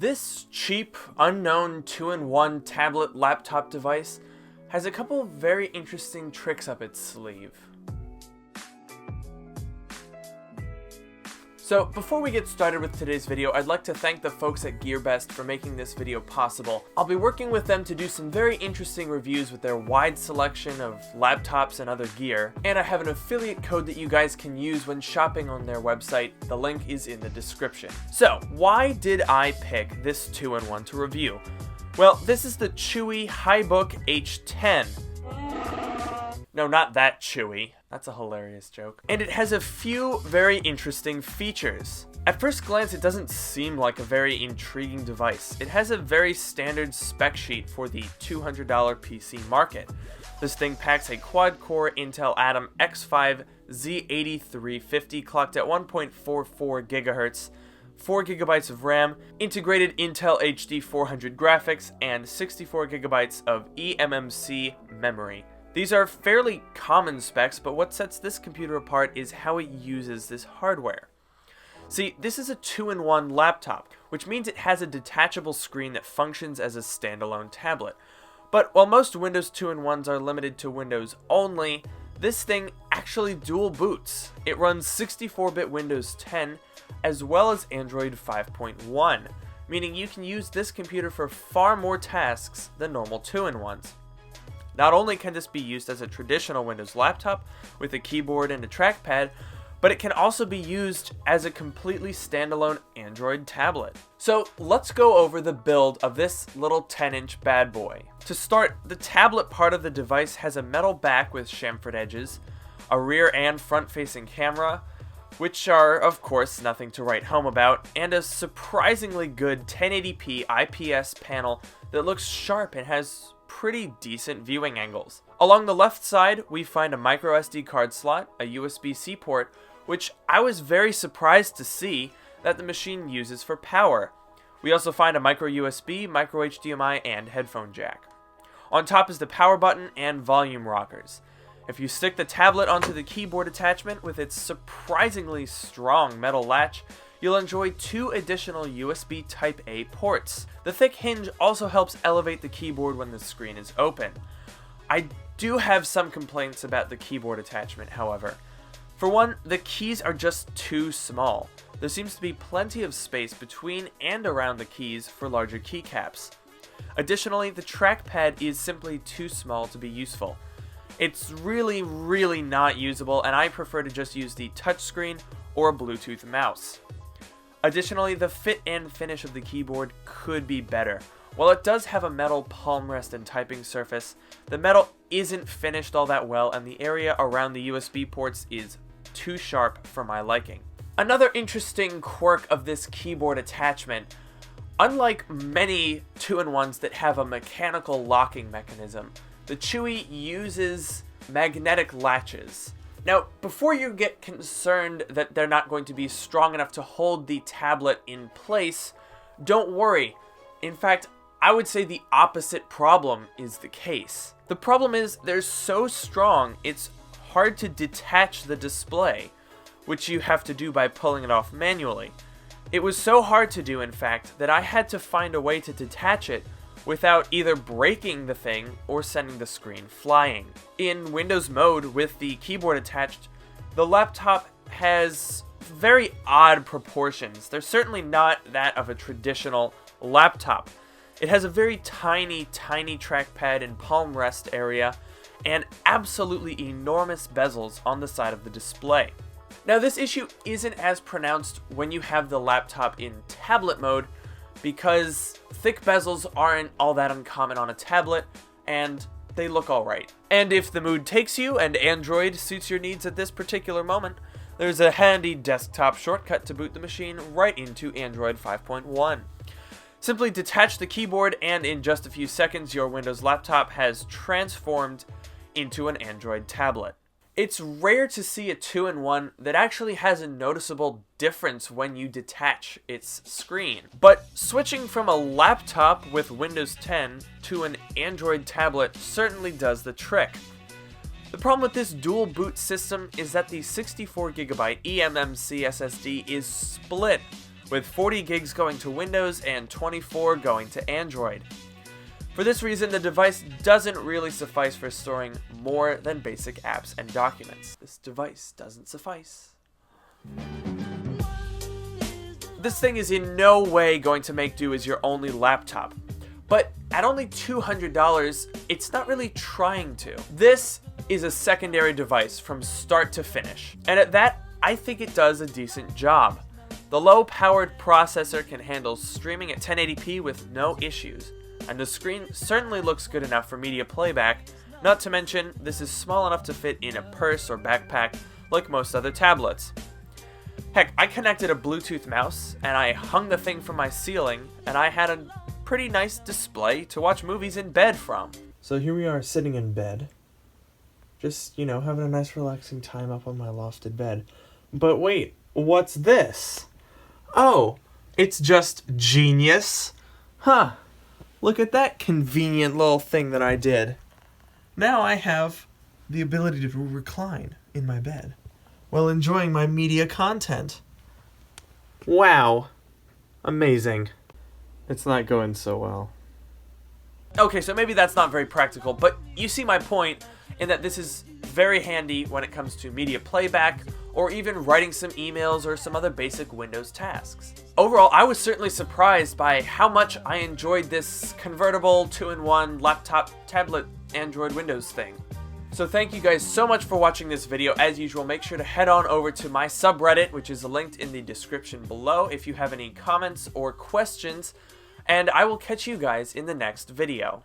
This cheap, unknown 2-in-1 tablet laptop device has a couple of very interesting tricks up its sleeve. So before we get started with today's video, I'd like to thank the folks at Gearbest for making this video possible. I'll be working with them to do some very interesting reviews with their wide selection of laptops and other gear, and I have an affiliate code that you guys can use when shopping on their website. The link is in the description. So why did I pick this 2-in-1 to review? Well, this is the Chuwi HiBook H10. No, not that Chuwi. That's a hilarious joke. And it has a few very interesting features. At first glance, it doesn't seem like a very intriguing device. It has a very standard spec sheet for the $200 PC market. This thing packs a quad-core Intel Atom X5 Z8350 clocked at 1.44 GHz, 4 GB of RAM, integrated Intel HD 400 graphics, and 64 GB of eMMC memory. These are fairly common specs, but what sets this computer apart is how it uses this hardware. See, this is a 2-in-1 laptop, which means it has a detachable screen that functions as a standalone tablet. But while most Windows 2-in-1s are limited to Windows only, this thing actually dual boots. It runs 64-bit Windows 10 as well as Android 5.1, meaning you can use this computer for far more tasks than normal 2-in-1s. Not only can this be used as a traditional Windows laptop with a keyboard and a trackpad, but it can also be used as a completely standalone Android tablet. So let's go over the build of this little 10-inch bad boy. To start, the tablet part of the device has a metal back with chamfered edges, a rear and front-facing camera, which are, of course, nothing to write home about, and a surprisingly good 1080p IPS panel that looks sharp and has pretty decent viewing angles. Along the left side, we find a micro SD card slot, a USB-C port, which I was very surprised to see that the machine uses for power. We also find a micro USB, micro HDMI, and headphone jack. On top is the power button and volume rockers. If you stick the tablet onto the keyboard attachment with its surprisingly strong metal latch, you'll enjoy 2 additional USB Type-A ports. The thick hinge also helps elevate the keyboard when the screen is open. I do have some complaints about the keyboard attachment, however. For one, the keys are just too small. There seems to be plenty of space between and around the keys for larger keycaps. Additionally, the trackpad is simply too small to be useful. It's really not usable, and I prefer to just use the touchscreen or a Bluetooth mouse. Additionally, the fit and finish of the keyboard could be better. While it does have a metal palm rest and typing surface, the metal isn't finished all that well, and the area around the USB ports is too sharp for my liking. Another interesting quirk of this keyboard attachment, unlike many 2-in-1s that have a mechanical locking mechanism, the Chuwi uses magnetic latches. Now, before you get concerned that they're not going to be strong enough to hold the tablet in place, don't worry. In fact, I would say the opposite problem is the case. The problem is they're so strong, it's hard to detach the display, which you have to do by pulling it off manually. It was so hard to do, in fact, that I had to find a way to detach it without either breaking the thing or sending the screen flying. In Windows mode with the keyboard attached, the laptop has very odd proportions. They're certainly not that of a traditional laptop. It has a very tiny trackpad and palm rest area, and absolutely enormous bezels on the side of the display. Now, this issue isn't as pronounced when you have the laptop in tablet mode, because thick bezels aren't all that uncommon on a tablet, and they look alright. And if the mood takes you and Android suits your needs at this particular moment, there's a handy desktop shortcut to boot the machine right into Android 5.1. Simply detach the keyboard, and in just a few seconds your Windows laptop has transformed into an Android tablet. It's rare to see a 2-in-1 that actually has a noticeable difference when you detach its screen. But switching from a laptop with Windows 10 to an Android tablet certainly does the trick. The problem with this dual boot system is that the 64GB eMMC SSD is split with 40 gigs going to Windows and 24 going to Android. For this reason, the device doesn't really suffice for storing more than basic apps and documents. This device doesn't suffice. This thing is in no way going to make do as your only laptop. But at only $200, it's not really trying to. This is a secondary device from start to finish. And at that, I think it does a decent job. The low-powered processor can handle streaming at 1080p with no issues. And the screen certainly looks good enough for media playback, not to mention this is small enough to fit in a purse or backpack like most other tablets. Heck, I connected a Bluetooth mouse and I hung the thing from my ceiling and I had a pretty nice display to watch movies in bed from. So here we are sitting in bed, just, having a nice relaxing time up on my lofted bed. But wait, what's this? Oh, it's just genius. Huh. Look at that convenient little thing that I did. Now I have the ability to recline in my bed while enjoying my media content. Wow. Amazing. It's not going so well. Okay, so maybe that's not very practical, but you see my point in that this is very handy when it comes to media playback or even writing some emails or some other basic Windows tasks. Overall, I was certainly surprised by how much I enjoyed this convertible 2-in-1 laptop, tablet, Android, Windows thing. So thank you guys so much for watching this video. As usual, make sure to head on over to my subreddit, which is linked in the description below if you have any comments or questions, and I will catch you guys in the next video.